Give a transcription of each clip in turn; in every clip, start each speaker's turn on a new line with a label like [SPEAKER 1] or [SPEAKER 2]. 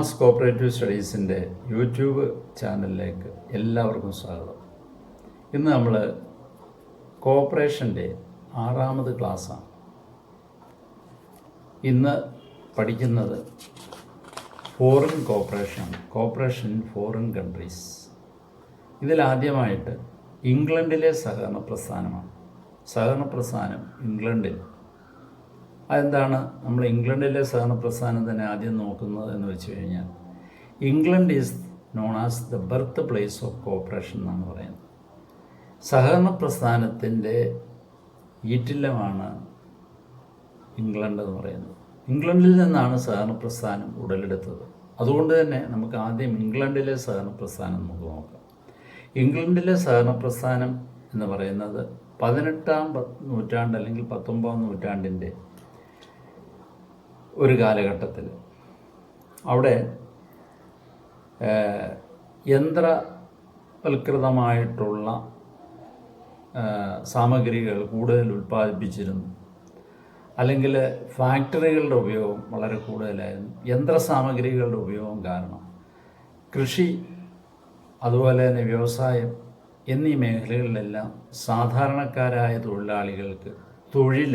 [SPEAKER 1] Thomas cooperative സ്റ്റഡീസിൻ്റെ YouTube ചാനലിലേക്ക് എല്ലാവർക്കും സ്വാഗതം. ഇന്ന് നമ്മൾ കോപ്പറേഷൻ്റെ 6ാമത് ക്ലാസ്സാണ്. ഇന്ന് പഠിക്കുന്നത് foreign cooperation in foreign countries. ഇതിലാദ്യമായിട്ട് ഇംഗ്ലണ്ടിലെ സഹകരണ പ്രസ്ഥാനമാണ്. സഹകരണ പ്രസ്ഥാനം ഇംഗ്ലണ്ടിൽ. അതെന്താണ് നമ്മൾ ഇംഗ്ലണ്ടിലെ സഹകരണ പ്രസ്ഥാനം തന്നെ ആദ്യം നോക്കുന്നത് എന്ന് വെച്ച് കഴിഞ്ഞാൽ, England is known as the birth place of corporation എന്നാണ് പറയുന്നത്. സഹകരണ പ്രസ്ഥാനത്തിൻ്റെ ഈറ്റില്ലമാണ് ഇംഗ്ലണ്ട് എന്ന് പറയുന്നത്. ഇംഗ്ലണ്ടിൽ നിന്നാണ് സഹകരണ പ്രസ്ഥാനം ഉടലെടുത്തത്. അതുകൊണ്ട് തന്നെ നമുക്ക് ആദ്യം ഇംഗ്ലണ്ടിലെ സഹകരണ പ്രസ്ഥാനം നമുക്ക് നോക്കാം. ഇംഗ്ലണ്ടിലെ സഹകരണ പ്രസ്ഥാനം എന്ന് പറയുന്നത് 18ാം നൂറ്റാണ്ട് അല്ലെങ്കിൽ 19ാം നൂറ്റാണ്ടിൻ്റെ ഒരു കാലഘട്ടത്തിൽ അവിടെ യന്ത്രവൽകൃതമായിട്ടുള്ള സാമഗ്രികൾ കൂടുതൽ ഉൽപ്പാദിപ്പിച്ചിരുന്നു. അല്ലെങ്കിൽ ഫാക്ടറികളുടെ ഉപയോഗം വളരെ കൂടുതലായിരുന്നു. യന്ത്രസാമഗ്രികളുടെ ഉപയോഗം കാരണം കൃഷി, അതുപോലെ തന്നെ വ്യവസായം എന്നീ മേഖലകളിലെല്ലാം സാധാരണക്കാരായ തൊഴിലാളികൾക്ക് തൊഴിൽ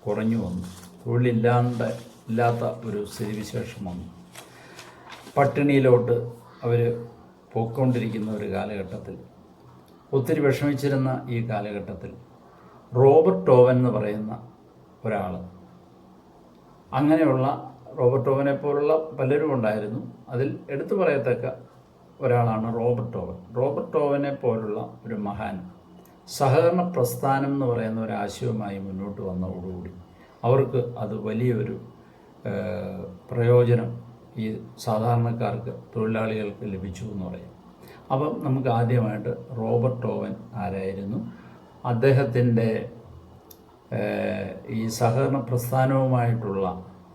[SPEAKER 1] കുറഞ്ഞു വന്നു. തൊഴിലില്ലാത്ത ഒരു സ്ഥിതിവിശേഷം വന്നു. പട്ടിണിയിലോട്ട് അവർ പോയിക്കൊണ്ടിരിക്കുന്ന ഒരു കാലഘട്ടത്തിൽ, ഒത്തിരി വിഷമിച്ചിരുന്ന ഈ കാലഘട്ടത്തിൽ റോബർട്ട് ഓവൻ എന്ന് പറയുന്ന ഒരാൾ, അങ്ങനെയുള്ള റോബർട്ട് ഓവനെ പോലുള്ള പലരും ഉണ്ടായിരുന്നു. അതിൽ എടുത്തു പറയത്തക്ക ഒരാളാണ് റോബർട്ട് ഓവൻ. റോബർട്ട് ഓവനെ പോലുള്ള ഒരു മഹാൻ സഹകരണ പ്രസ്ഥാനം എന്ന് പറയുന്ന ഒരു ആശയവുമായി മുന്നോട്ട് വന്നതോടുകൂടി അവർക്ക് അത് വലിയൊരു പ്രയോജനം ഈ സാധാരണക്കാർക്ക്, തൊഴിലാളികൾക്ക് ലഭിച്ചു എന്ന് പറയും. അപ്പം നമുക്ക് ആദ്യമായിട്ട് റോബർട്ട് ഓവൻ ആരായിരുന്നു, അദ്ദേഹത്തിൻ്റെ ഈ സഹകരണ പ്രസ്ഥാനവുമായിട്ടുള്ള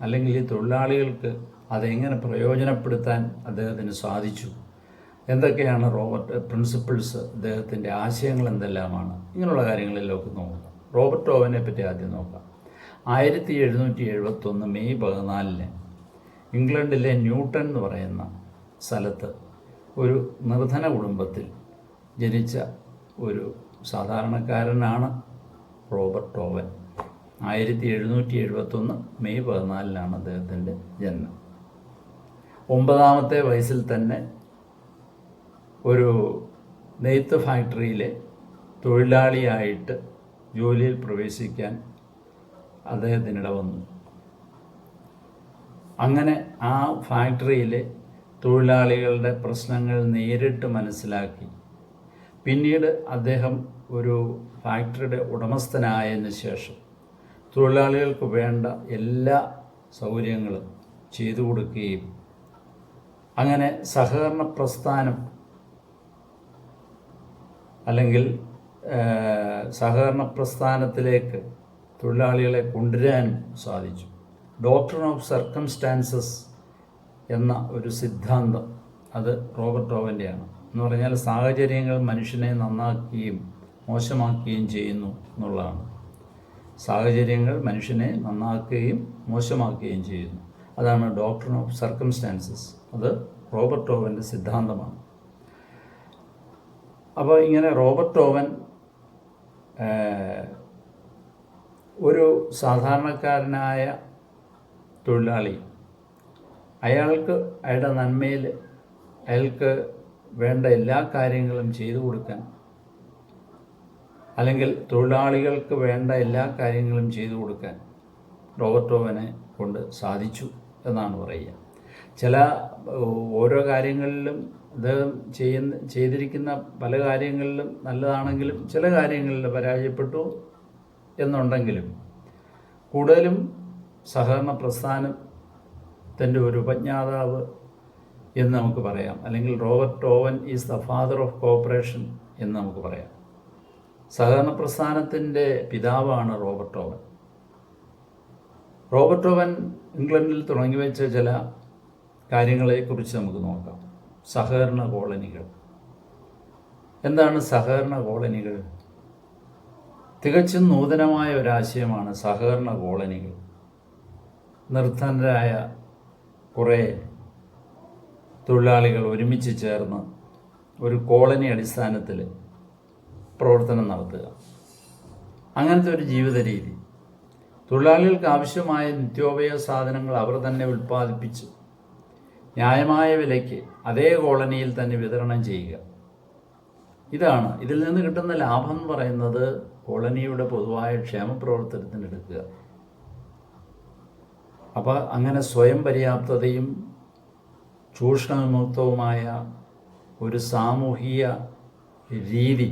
[SPEAKER 1] അല്ലെങ്കിൽ ഈ തൊഴിലാളികൾക്ക് അതെങ്ങനെ പ്രയോജനപ്പെടുത്താൻ അദ്ദേഹത്തിന് സാധിച്ചു, എന്തൊക്കെയാണ് പ്രിൻസിപ്പിൾസ്, അദ്ദേഹത്തിൻ്റെ ആശയങ്ങൾ എന്തെല്ലാമാണ്, ഇങ്ങനെയുള്ള കാര്യങ്ങളിലൊക്കെ നോക്കാം. റോബർട്ട് ഓവനെ പറ്റി ആദ്യം നോക്കാം. 1771 മെയ് 14 ഇംഗ്ലണ്ടിലെ ന്യൂട്ടൺ എന്ന് പറയുന്ന സ്ഥലത്ത് ഒരു നിർധന കുടുംബത്തിൽ ജനിച്ച ഒരു സാധാരണക്കാരനാണ് റോബർട്ട് ഓവൻ. 1771 മെയ് 14 അദ്ദേഹത്തിൻ്റെ ജനനം. 9ാമത്തെ വയസ്സിൽ തന്നെ ഒരു നെയ്ത്ത് ഫാക്ടറിയിലെ തൊഴിലാളിയായിട്ട് ജോലിയിൽ പ്രവേശിക്കാൻ അദ്ദേഹത്തിനിട വന്നു. അങ്ങനെ ആ ഫാക്ടറിയിലെ തൊഴിലാളികളുടെ പ്രശ്നങ്ങൾ നേരിട്ട് മനസ്സിലാക്കി പിന്നീട് അദ്ദേഹം ഒരു ഫാക്ടറിയുടെ ഉടമസ്ഥനായതിന് ശേഷം തൊഴിലാളികൾക്ക് വേണ്ട എല്ലാ സൗകര്യങ്ങളും ചെയ്തു കൊടുക്കുകയും അങ്ങനെ സഹകരണ പ്രസ്ഥാനം അല്ലെങ്കിൽ സഹകരണ പ്രസ്ഥാനത്തിലേക്ക് തൊഴിലാളികളെ കൊണ്ടുവരാനും സാധിച്ചു. ഡോക്ട്രിൻ ഓഫ് സർക്കംസ്റ്റാൻസസ് എന്ന ഒരു സിദ്ധാന്തം അത് റോബർട്ട് ഓവൻ്റെയാണ്. എന്ന് പറഞ്ഞാൽ സാഹചര്യങ്ങൾ മനുഷ്യനെ നന്നാക്കുകയും മോശമാക്കുകയും ചെയ്യുന്നു എന്നുള്ളതാണ്. സാഹചര്യങ്ങൾ മനുഷ്യനെ നന്നാക്കുകയും മോശമാക്കുകയും ചെയ്യുന്നു. അതാണ് ഡോക്ട്രിൻ ഓഫ് സർക്കംസ്റ്റാൻസസ്. അത് റോബർട്ട് ഓവൻ്റെ സിദ്ധാന്തമാണ്. അപ്പോൾ ഇങ്ങനെ റോബർട്ട് ഓവൻ ഒരു സാധാരണക്കാരനായ തൊഴിലാളി, അയാൾക്ക് അയാളുടെ നന്മയിൽ അയാൾക്ക് വേണ്ട എല്ലാ കാര്യങ്ങളും ചെയ്തു കൊടുക്കാൻ, അല്ലെങ്കിൽ തൊഴിലാളികൾക്ക് വേണ്ട എല്ലാ കാര്യങ്ങളും ചെയ്തു കൊടുക്കാൻ റോബർട്ട് ഓവനെ കൊണ്ട് സാധിച്ചു എന്നാണ് പറയുക. ഓരോ കാര്യങ്ങളിലും അദ്ദേഹം ചെയ്തിരിക്കുന്ന പല കാര്യങ്ങളിലും നല്ലതാണെങ്കിലും ചില കാര്യങ്ങളിൽ പരാജയപ്പെട്ടു എന്നുണ്ടെങ്കിലും കൂടുതലും സഹകരണ പ്രസ്ഥാനത്തിൻ്റെ ഒരു ഉപജ്ഞാതാവ് എന്ന് നമുക്ക് പറയാം. അല്ലെങ്കിൽ Robert Owen is the father of corporation എന്ന് നമുക്ക് പറയാം. സഹകരണ പ്രസ്ഥാനത്തിൻ്റെ പിതാവാണ് റോബർട്ട് ഓവൻ. റോബർട്ട് ഓവൻ ഇംഗ്ലണ്ടിൽ തുടങ്ങിവെച്ച ചില കാര്യങ്ങളെക്കുറിച്ച് നമുക്ക് നോക്കാം. സഹകരണ കോളനികൾ. എന്താണ് സഹകരണ കോളനികൾ? തികച്ചും നൂതനമായ ഒരാശയമാണ് സഹകരണ കോളനികൾ. നിർധനരായ കുറേ തൊഴിലാളികൾ ഒരുമിച്ച് ചേർന്ന് ഒരു കോളനി അടിസ്ഥാനത്തിൽ പ്രവർത്തനം നടത്തുക. അങ്ങനത്തെ ഒരു ജീവിത രീതി. തൊഴിലാളികൾക്ക് ആവശ്യമായ നിത്യോപയോഗ സാധനങ്ങൾ അവർ തന്നെ ഉൽപ്പാദിപ്പിച്ച് ന്യായമായ വിലയ്ക്ക് അതേ കോളനിയിൽ തന്നെ വിതരണം ചെയ്യുക. ഇതാണ് ഇതിൽ നിന്ന് കിട്ടുന്ന ലാഭം എന്ന് പറയുന്നത്. കോളനിയുടെ പൊതുവായ ക്ഷേമപ്രവർത്തനത്തിന് എടുക്കുക. അപ്പോൾ അങ്ങനെ സ്വയം പര്യാപ്തതയും ചൂഷണവിമുക്തവുമായ ഒരു സാമൂഹിക രീതി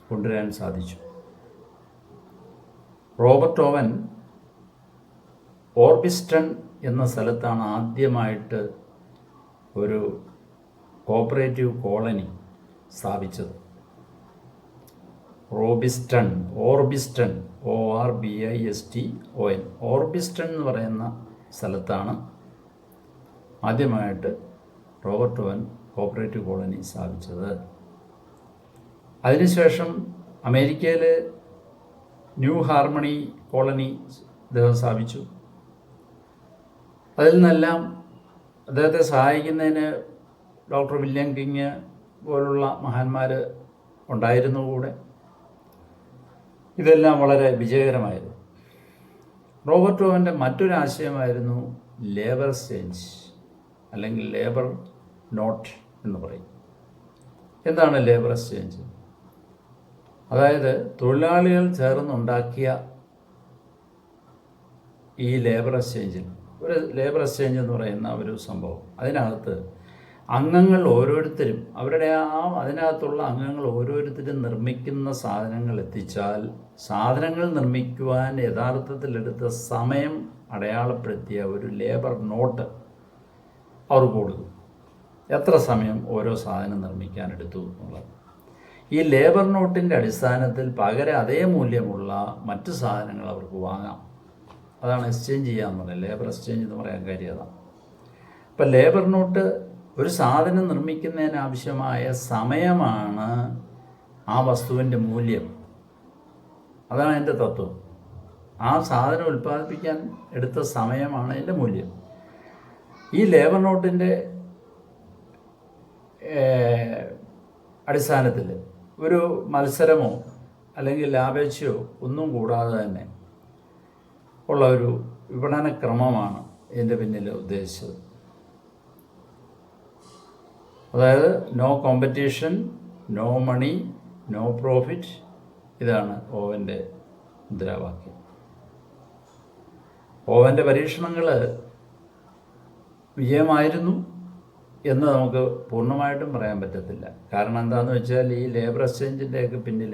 [SPEAKER 1] കൊണ്ടുവരാൻ സാധിച്ചു. റോബർട്ട് ഓവൻ ഓർബിസ്റ്റൺ എന്ന സ്ഥലത്താണ് ആദ്യമായിട്ട് ഒരു കോപ്പറേറ്റീവ് കോളനി സ്ഥാപിച്ചത്. ഓർബിസ്റ്റൺ ORBISTON ഓർബിസ്റ്റൺ എന്ന് പറയുന്ന സ്ഥലത്താണ് ആദ്യമായിട്ട് റോബർട്ട് ഓവൻ കോപ്പറേറ്റീവ് കോളനി സ്ഥാപിച്ചത്. അതിനുശേഷം അമേരിക്കയിൽ ന്യൂ ഹാർമണി കോളനി അദ്ദേഹം സ്ഥാപിച്ചു. അതിൽ നിന്നെല്ലാം അദ്ദേഹത്തെ സഹായിക്കുന്നതിന് ഡോക്ടർ വില്യം കിങ് പോലുള്ള മഹാന്മാർ ഉണ്ടായിരുന്നു കൂടെ. ഇതെല്ലാം വളരെ വിജയകരമായിരുന്നു. റോബർട്ട് ഓവൻ്റെ മറ്റൊരു ആശയമായിരുന്നു ലേബർ എക്സ്ചേഞ്ച് അല്ലെങ്കിൽ ലേബർ നോട്ട് എന്ന് പറയും. എന്താണ് ലേബർ എക്സ്ചേഞ്ച്? അതായത് തൊഴിലാളികൾ ചേർന്നുണ്ടാക്കിയ ഈ ലേബർ എക്സ്ചേഞ്ചിൽ ഒരു ലേബർ എക്സ്ചേഞ്ച് എന്ന് പറയുന്ന ഒരു സംഭവം, അതിനകത്ത് അംഗങ്ങൾ ഓരോരുത്തരും അതിനകത്തുള്ള അംഗങ്ങൾ ഓരോരുത്തരും നിർമ്മിക്കുന്ന സാധനങ്ങൾ എത്തിച്ചാൽ സാധനങ്ങൾ നിർമ്മിക്കുവാൻ യഥാർത്ഥത്തിലെടുത്ത സമയം അടയാളപ്പെടുത്തിയ ഒരു ലേബർ നോട്ട് അവർ കൊടുക്കും. എത്ര സമയം ഓരോ സാധനം നിർമ്മിക്കാൻ എടുത്തു എന്നുള്ളത്. ഈ ലേബർ നോട്ടിൻ്റെ അടിസ്ഥാനത്തിൽ പകരം അതേ മൂല്യമുള്ള മറ്റു സാധനങ്ങൾ അവർക്ക് വാങ്ങാം. അതാണ് എക്സ്ചേഞ്ച് ചെയ്യാന്ന് പറയുന്നത്. ലേബർ എക്സ്ചേഞ്ച് എന്ന് പറയാൻ കാര്യം അതാണ്. ഇപ്പം ലേബർ നോട്ട് ഒരു സാധനം നിർമ്മിക്കുന്നതിന് ആവശ്യമായ സമയമാണ് ആ വസ്തുവിൻ്റെ മൂല്യം. അതാണ് എൻ്റെ തത്വം. ആ സാധനം ഉൽപ്പാദിപ്പിക്കാൻ എടുത്ത സമയമാണ് അതിൻ്റെ മൂല്യം. ഈ ലേബർ നോട്ടിൻ്റെ അടിസ്ഥാനത്തിൽ ഒരു മത്സരമോ അല്ലെങ്കിൽ ലാഭേച്ഛയോ ഒന്നും കൂടാതെ തന്നെ ഉള്ള ഒരു വിപണന ക്രമമാണ് ഇതിൻ്റെ പിന്നിൽ ഉദ്ദേശിച്ചത്. അതായത് no competition, no money, no profit. ഇതാണ് ഓവൻ്റെ മുദ്രാവാക്യം. ഓവൻ്റെ പരീക്ഷണങ്ങൾ വിജയമായിരുന്നു എന്ന് നമുക്ക് പൂർണ്ണമായിട്ടും പറയാൻ പറ്റത്തില്ല. കാരണം എന്താണെന്ന് വെച്ചാൽ ഈ ലേബർ എക്സ്ചേഞ്ചിൻ്റെയൊക്കെ പിന്നിൽ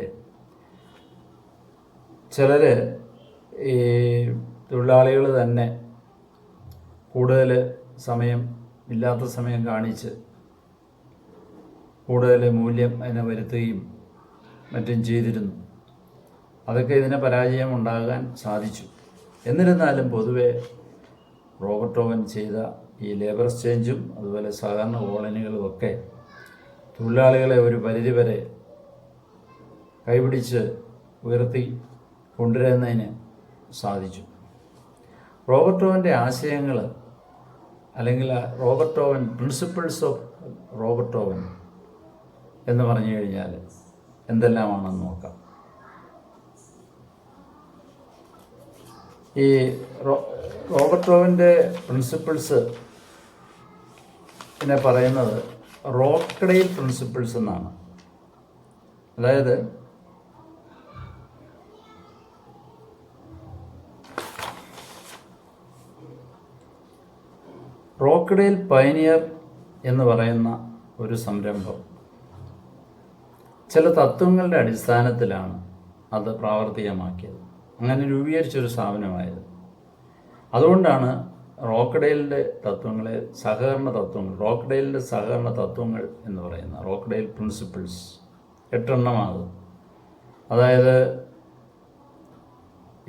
[SPEAKER 1] ചിലർ ഈ തൊഴിലാളികൾ തന്നെ കൂടുതൽ സമയം ഇല്ലാത്ത സമയം കാണിച്ച് കൂടുതൽ മൂല്യം അതിനെ വരുത്തുകയും മറ്റും ചെയ്തിരുന്നു. അതൊക്കെ ഇതിനെ പരാജയം ഉണ്ടാകാൻ സാധിച്ചു. എന്നിരുന്നാലും പൊതുവെ റോബർട്ട് ഓവൻ ചെയ്ത ഈ ലേബർ എക്സ്ചേഞ്ചും അതുപോലെ സഹകരണ കോളനികളും ഒക്കെ തൊഴിലാളികളെ ഒരു പരിധിവരെ കൈപിടിച്ച് ഉയർത്തി കൊണ്ടുവരുന്നതിന് സാധിച്ചു. റോബർട്ട് ഓവൻ്റെ ആശയങ്ങൾ അല്ലെങ്കിൽ Robert Owen principles of Robert Owen എന്ന് പറഞ്ഞു കഴിഞ്ഞാൽ എന്തെല്ലാമാണെന്ന് നോക്കാം. ഈ റോബർട്ട് ഓവൻ്റെ പ്രിൻസിപ്പിൾസ് പിന്നെ പറയുന്നത് റോക്ക്ഡെയിൽ പ്രിൻസിപ്പിൾസ് എന്നാണ്. അതായത് റോക്ക്ഡെയിൽ പയനിയർ എന്ന് പറയുന്ന ഒരു സംരംഭം ചില തത്വങ്ങളുടെ അടിസ്ഥാനത്തിലാണ് അത് പ്രാവർത്തികമാക്കിയത്. അങ്ങനെ രൂപീകരിച്ചൊരു സ്ഥാപനമായത്. അതുകൊണ്ടാണ് റോക്ക്ഡെയിലിൻ്റെ തത്വങ്ങളെ റോക്ക്ഡെയിലിൻ്റെ സഹകരണ തത്വങ്ങൾ എന്ന് പറയുന്ന റോക്ക്ഡെയിൽ പ്രിൻസിപ്പിൾസ് 8 എണ്ണമാകും. അതായത്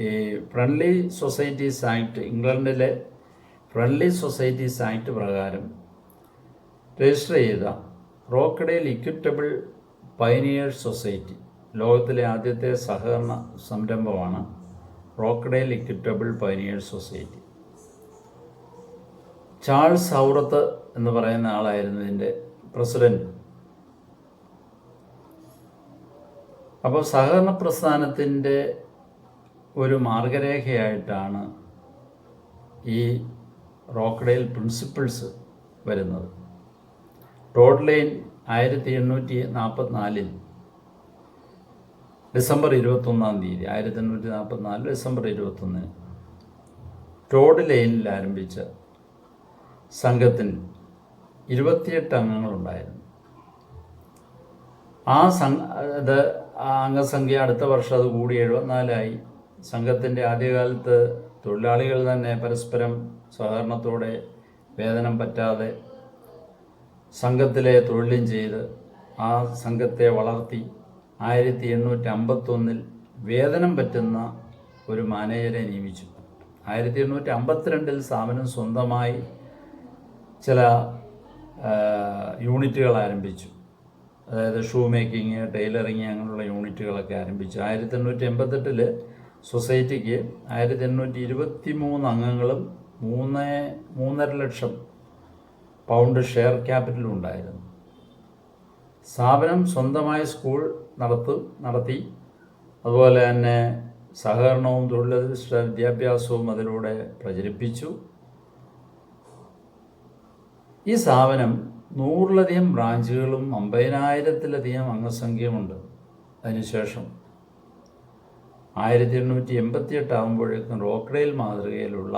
[SPEAKER 1] ഈ ഫ്രണ്ട്ലി സൊസൈറ്റീസ് ആക്ട്, ഇംഗ്ലണ്ടിലെ ഫ്രണ്ട്ലി സൊസൈറ്റീസ് ആക്ട് പ്രകാരം രജിസ്റ്റർ ചെയ്ത റോക്ക്ഡെയിൽ ഇക്വിറ്റബിൾ പയനിയേഴ്സ് സൊസൈറ്റി, ലോകത്തിലെ ആദ്യത്തെ സഹകരണ സംരംഭമാണ് Rochdale equitable pioneers society. Charles Howarth എന്ന് പറയുന്ന ആളായിരുന്നു ഇതിൻ്റെ പ്രസിഡൻറ്റ്. അപ്പോൾ സഹകരണ പ്രസ്ഥാനത്തിൻ്റെ ഒരു മാർഗരേഖയായിട്ടാണ് ഈ റോക്ക്ഡെയിൽ പ്രിൻസിപ്പിൾസ് വരുന്നത്. Toad Lane 1844 December 21 1844 December 21 Toad ലൈനിൽ ആരംഭിച്ച സംഘത്തിന് 28 അംഗങ്ങളുണ്ടായിരുന്നു. ആ അംഗസംഖ്യ അടുത്ത വർഷം അത് കൂടി 74 സംഘത്തിൻ്റെ ആദ്യകാലത്ത് തൊഴിലാളികൾ തന്നെ പരസ്പരം സഹകരണത്തോടെ വേതനം പറ്റാതെ സംഘത്തിലെ തൊഴിലും ചെയ്ത് ആ സംഘത്തെ വളർത്തി 1851 വേതനം പറ്റുന്ന ഒരു മാനേജരെ നിയമിച്ചു. 1852 സ്ഥാപനം സ്വന്തമായി ചില യൂണിറ്റുകൾ ആരംഭിച്ചു. അതായത് ഷൂ മേക്കിങ്, ടൈലറിങ് അങ്ങനെയുള്ള യൂണിറ്റുകളൊക്കെ ആരംഭിച്ചു. 1888 സൊസൈറ്റിക്ക് 1823 അംഗങ്ങളും 3.5 ലക്ഷം പൗണ്ട് ഷെയർ ക്യാപിറ്റലും ഉണ്ടായിരുന്നു. സ്ഥാപനം സ്വന്തമായി സ്കൂൾ നടത്തി. അതുപോലെ തന്നെ സഹകരണവും തൊഴിലധിഷ്ഠിത വിദ്യാഭ്യാസവും അതിലൂടെ പ്രചരിപ്പിച്ചു. ഈ സ്ഥാപനം 100-ലധികം ബ്രാഞ്ചുകളും 50,000-ലധികം അംഗസംഖ്യയുമുണ്ട്. അതിനുശേഷം 1888 ആകുമ്പോഴേക്കും റോക്ക്ഡെയിൽ മാതൃകയിലുള്ള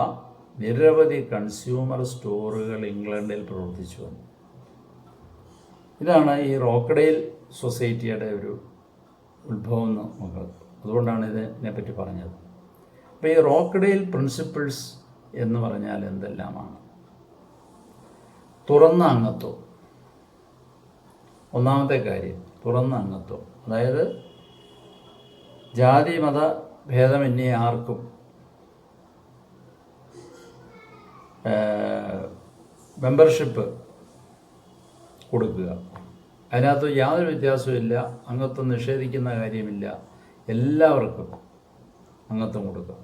[SPEAKER 1] നിരവധി കൺസ്യൂമർ സ്റ്റോറുകൾ ഇംഗ്ലണ്ടിൽ പ്രവർത്തിച്ചു വന്നു. ഇതാണ് ഈ റോക്ക്ഡെയിൽ സൊസൈറ്റിയുടെ ഒരു ഉത്ഭവം നമുക്ക്. അതുകൊണ്ടാണ് ഇതിനെപ്പറ്റി പറഞ്ഞത്. അപ്പോൾ ഈ റോക്ക്ഡെയിൽ പ്രിൻസിപ്പിൾസ് എന്ന് പറഞ്ഞാൽ എന്തെല്ലാമാണ്? തുറന്ന അംഗത്വം. ഒന്നാമത്തെ കാര്യം തുറന്ന അംഗത്വം. അതായത് ജാതി മത ഭേദമന്യേ ആർക്കും മെമ്പർഷിപ്പ് കൊടുക്കുക. അതിനകത്ത് യാതൊരു വ്യത്യാസവും ഇല്ല. അംഗത്വം നിഷേധിക്കുന്ന കാര്യമില്ല. എല്ലാവർക്കും അംഗത്വം കൊടുക്കുക.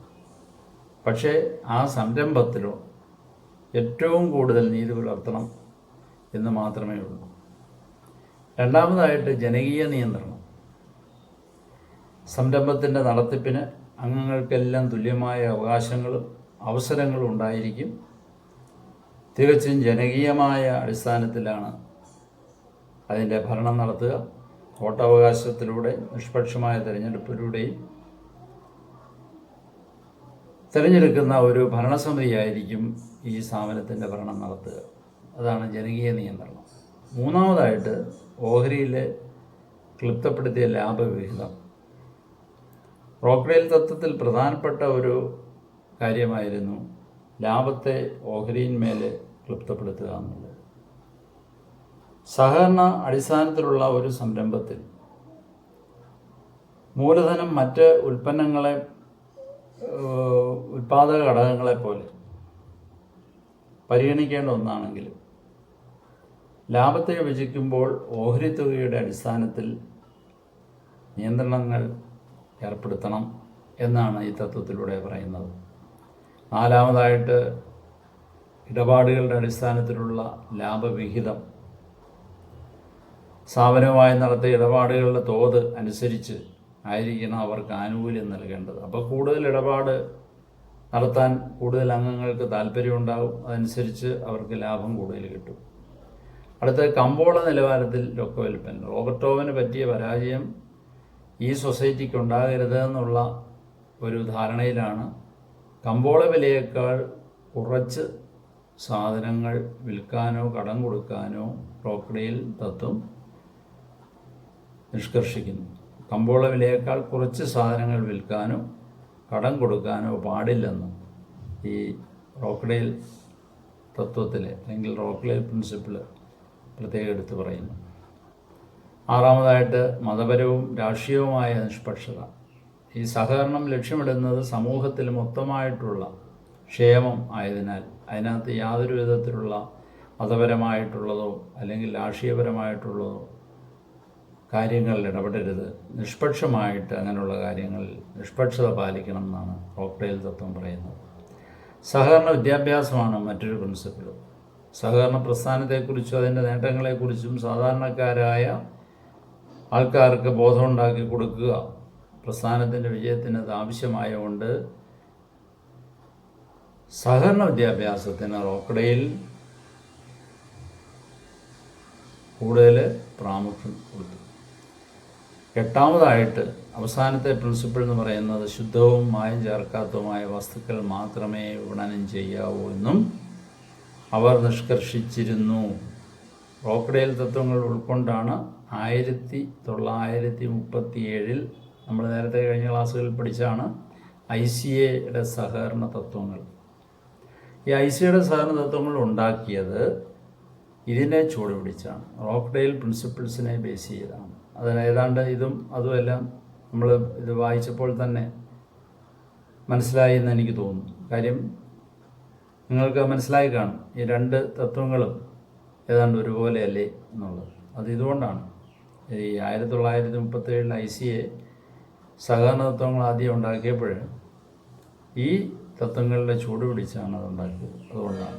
[SPEAKER 1] പക്ഷേ ആ സംരംഭത്തിലോ ഏറ്റവും കൂടുതൽ നീതി പുലർത്തണം എന്ന് മാത്രമേ ഉള്ളൂ. രണ്ടാമതായിട്ട് ജനകീയ നിയന്ത്രണം. സംരംഭത്തിൻ്റെ നടത്തിപ്പിന് അംഗങ്ങൾക്കെല്ലാം തുല്യമായ അവകാശങ്ങളും അവസരങ്ങളും ഉണ്ടായിരിക്കും. തികച്ചും ജനകീയമായ അടിസ്ഥാനത്തിലാണ് അതിൻ്റെ ഭരണം നടത്തുക. വോട്ടവകാശത്തിലൂടെ നിഷ്പക്ഷമായ തിരഞ്ഞെടുപ്പിലൂടെയും തിരഞ്ഞെടുക്കുന്ന ഒരു ഭരണസമിതിയായിരിക്കും ഈ സ്ഥാപനത്തിൻ്റെ ഭരണം നടത്തുക. അതാണ് ജനകീയ നിയന്ത്രണം. മൂന്നാമതായിട്ട് ഓഹരിയിലെ ക്ലിപ്തപ്പെടുത്തിയ ലാഭവിഹിതം. റോക്ക്ഡെയിൽ തത്വത്തിൽ പ്രധാനപ്പെട്ട ഒരു കാര്യമായിരുന്നു ലാഭത്തെ ഓഹരിയിന്മേൽ ക്ലിപ്തപ്പെടുത്തുക എന്നുള്ളത്. സഹകരണ അടിസ്ഥാനത്തിലുള്ള ഒരു സംരംഭത്തിൽ മൂലധനം മറ്റ് ഉൽപ്പാദക ഘടകങ്ങളെപ്പോലെ പരിഗണിക്കേണ്ട ഒന്നാണെങ്കിലും ലാഭത്തെ വിഭജിക്കുമ്പോൾ ഓഹരി തുകയുടെ അടിസ്ഥാനത്തിൽ നിയന്ത്രണങ്ങൾ ഏർപ്പെടുത്തണം എന്നാണ് ഈ തത്വത്തിലൂടെ പറയുന്നത്. നാലാമതായിട്ട് ഇടപാടുകളുടെ അടിസ്ഥാനത്തിലുള്ള ലാഭവിഹിതം. സ്ഥാപനവുമായി നടത്തിയ ഇടപാടുകളുടെ തോത് അനുസരിച്ച് ആയിരിക്കണം അവർക്ക് ആനുകൂല്യം നൽകേണ്ടത്. അപ്പോൾ കൂടുതൽ ഇടപാട് നടത്താൻ കൂടുതൽ അംഗങ്ങൾക്ക് താല്പര്യമുണ്ടാകും. അതനുസരിച്ച് അവർക്ക് ലാഭം കൂടുതൽ കിട്ടും. അടുത്ത കമ്പോള നിലവാരത്തിൽ ലൊക്കവൽപ്പന. റോബർട്ടോവിന് പറ്റിയ പരാജയം ഈ സൊസൈറ്റിക്ക് ഉണ്ടാകരുത് എന്നുള്ള ഒരു ധാരണയിലാണ് കമ്പോള വിലയേക്കാൾ കുറച്ച് സാധനങ്ങൾ വിൽക്കാനോ കടം കൊടുക്കാനോ റോക്ക്ഡെയിൽ തത്വം നിഷ്കർഷിക്കുന്നു. കമ്പോള വിലയേക്കാൾ കുറച്ച് സാധനങ്ങൾ വിൽക്കാനോ കടം കൊടുക്കാനോ പാടില്ലെന്ന് ഈ റോക്ക്ഡെയിൽ തത്വത്തിൽ അല്ലെങ്കിൽ റോക്ക്ഡെയിൽ പ്രിൻസിപ്പിൾ പ്രത്യേകം എടുത്തു പറയുന്നു. ആറാമതായിട്ട് മതപരവും രാഷ്ട്രീയവുമായ നിഷ്പക്ഷത. ഈ സഹകരണം ലക്ഷ്യമിടുന്നത് സമൂഹത്തിൽ മൊത്തമായിട്ടുള്ള ക്ഷേമം ആയതിനാൽ അതിനകത്ത് യാതൊരു വിധത്തിലുള്ള മതപരമായിട്ടുള്ളതോ അല്ലെങ്കിൽ രാഷ്ട്രീയപരമായിട്ടുള്ളതോ കാര്യങ്ങളിൽ ഇടപെടരുത്. നിഷ്പക്ഷമായിട്ട് അങ്ങനെയുള്ള കാര്യങ്ങളിൽ നിഷ്പക്ഷത പാലിക്കണം എന്നാണ് റോക്ക്ഡെയിൽ തത്വം പറയുന്നത്. സഹകരണ വിദ്യാഭ്യാസമാണ് മറ്റൊരു പ്രിൻസിപ്പിൾ. സഹകരണ പ്രസ്ഥാനത്തെക്കുറിച്ചും അതിൻ്റെ നേട്ടങ്ങളെക്കുറിച്ചും സാധാരണക്കാരായ ആൾക്കാർക്ക് ബോധമുണ്ടാക്കി കൊടുക്കുക പ്രസ്ഥാനത്തിൻ്റെ വിജയത്തിന് അത് ആവശ്യമായതുകൊണ്ട് സഹകരണ വിദ്യാഭ്യാസത്തിന് റോക്കടയിൽ കൂടുതൽ പ്രാമുഖ്യം കൊടുത്തു. എട്ടാമതായിട്ട് അവസാനത്തെ പ്രിൻസിപ്പിൾ എന്ന് പറയുന്നത് ശുദ്ധവും മായം ചേർക്കാത്തതുമായ വസ്തുക്കൾ മാത്രമേ വിപണനം ചെയ്യാവൂ എന്നും അവർ നിഷ്കർഷിച്ചിരുന്നു. റോക്കഡെയിൽ തത്വങ്ങൾ ഉൾക്കൊണ്ടാണ് 1937 നമ്മൾ നേരത്തെ കഴിഞ്ഞ ക്ലാസ്സുകളിൽ പഠിച്ചാണ് ICAയുടെ സഹകരണ തത്വങ്ങൾ. ഈ ICAയുടെ സഹകരണ തത്വങ്ങൾ ഉണ്ടാക്കിയത് ഇതിനെ ചൂടുപിടിച്ചാണ്, റോക്കഡെയിൽ പ്രിൻസിപ്പിൾസിനെ ബേസ് ചെയ്താണ്. അതിന് ഏതാണ്ട് ഇതും അതുമെല്ലാം നമ്മൾ ഇത് വായിച്ചപ്പോൾ തന്നെ മനസ്സിലായി എന്ന് എനിക്ക് തോന്നുന്നു. കാര്യം നിങ്ങൾക്ക് മനസ്സിലായി കാണും, ഈ രണ്ട് തത്വങ്ങളും ഏതാണ്ട് ഒരുപോലെയല്ലേ എന്നുള്ളത്. അത് ഇതുകൊണ്ടാണ് ഈ 1937 ICA സഹകരണ തത്വങ്ങൾ ആദ്യം ഉണ്ടാക്കിയപ്പോൾ ഈ തത്വങ്ങളുടെ ചൂട് പിടിച്ചാണ് അത് ഉണ്ടാക്കിയത്. അതുകൊണ്ടാണ്.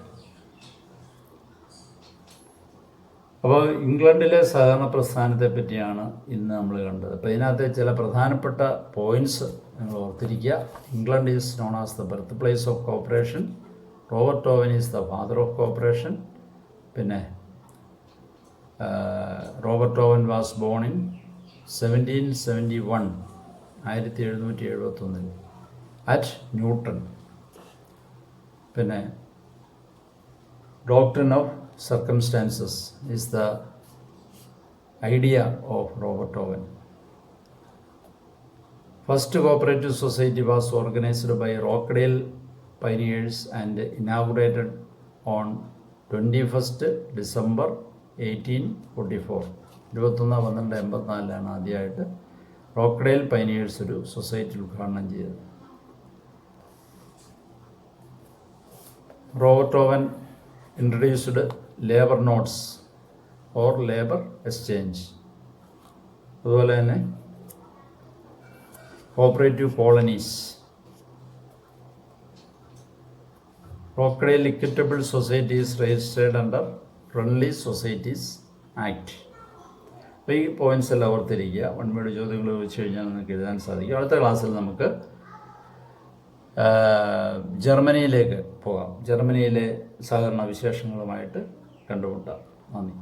[SPEAKER 1] അപ്പോൾ ഇംഗ്ലണ്ടിലെ സഹകരണ പ്രസ്ഥാനത്തെ പറ്റിയാണ് ഇന്ന് നമ്മൾ കണ്ടത്. അപ്പോൾ ഇതിനകത്തെ ചില പ്രധാനപ്പെട്ട പോയിൻറ്റ്സ് നിങ്ങൾ ഓർത്തിരിക്കുക. England is known as the birth place of cooperation. Robert Owen is the father of cooperation. പിന്നെ Robert Owen was born in 1771 1771 at Newton. പിന്നെ doctrine of circumstances is the idea of Robert Owen. First cooperative society was organized by Rochdale pioneers and inaugurated on 21st December 1844. 21/12/84 ആദ്യമായിട്ട് റോക്കഡെയിൽ pioneers ഒരു society ഉദ്ഘാടനം ചെയ്തത്. Robert Owen introduced labour notes or labour exchange. അതുപോലെ തന്നെ cooperative colonies, Rochdale equitable societies registered under friendly societies act. അപ്പോൾ ഈ points എല്ലാം ഓർത്തിരിക്കുക. വൺവേഡ് ചോദ്യങ്ങൾ വെച്ച് കഴിഞ്ഞാൽ നിങ്ങൾക്ക് എഴുതാൻ സാധിക്കും. അടുത്ത ക്ലാസ്സിൽ നമുക്ക് ജർമ്മനിയിലേക്ക് പോകാം. ജർമ്മനിയിലെ സഹകരണ വിശേഷങ്ങളുമായിട്ട് കണ്ടുമുട്ടാം. നന്ദി.